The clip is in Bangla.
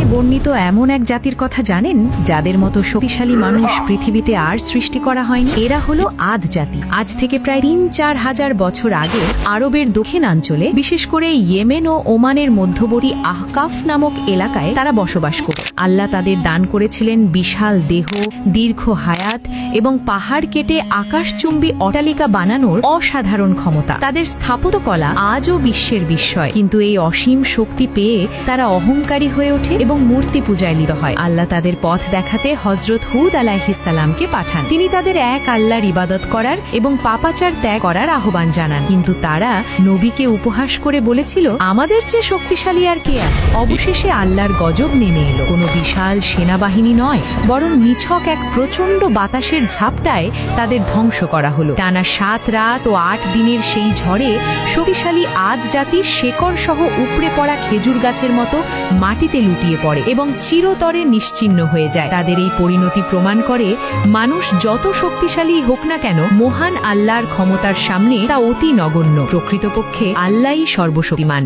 কোরআনে বর্ণিত এমন এক জাতির কথা জানেন যাদের মতো শক্তিশালী মানুষ পৃথিবীতে আর সৃষ্টি করা হয়নি? এরা হলো আদ জাতি। আজ থেকে প্রায় ৩-৪ হাজার বছর আগে আরবের দক্ষিণাঞ্চলে, বিশেষ করে ইয়েমেন ও ওমানের মধ্যবর্তী আহকাফ নামক এলাকায় তারা বসবাস করত। আল্লাহ তাদের দান করেছিলেন বিশাল দেহ, দীর্ঘ হায়াত এবং পাহাড় কেটে আকাশচুম্বী অট্টালিকা বানানোর অসাধারণ ক্ষমতা। তাদের স্থাপত্যকলা আজও বিশ্বের বিস্ময়। কিন্তু এই অসীম শক্তি পেয়ে তারা অহংকারী হয়ে ওঠে এবং মূর্তি পূজায় লিপ্ত হয়। আল্লাহ তাদের পথ দেখাতে হযরত হুদ আলাইহিস সালামকে পাঠান। তিনি তাদের এক আল্লাহর ইবাদত করার এবং পাপাচার ত্যাগ করার আহ্বান জানান। কিন্তু তারা নবীকে উপহাস করে বলেছিল, আমাদের চেয়ে শক্তিশালী আর কে আছে? অবশেষে আল্লাহর গজব নেমে এলো। কোনো বিশাল সেনাবাহিনী নয়, বরং নিছক এক প্রচণ্ড বাতাসের ঝাপটায় তাদের ধ্বংস করা হলো। টানা 7 রাত ও 8 দিনের সেই ঝড়ে শক্তিশালী আদ জাতির শেকড় সহ উপড়ে পড়া খেজুর গাছের মতো মাটিতে লুটিয়ে পড়ে এবং চিরতরে নিশ্চিহ্ন হয়ে যায়। তাদের এই পরিণতি প্রমাণ করে, মানুষ যত শক্তিশালী হোক না কেন, মহান আল্লাহর ক্ষমতার সামনে তা অতি নগণ্য। প্রকৃতপক্ষে আল্লাহই সর্বশক্তিমান।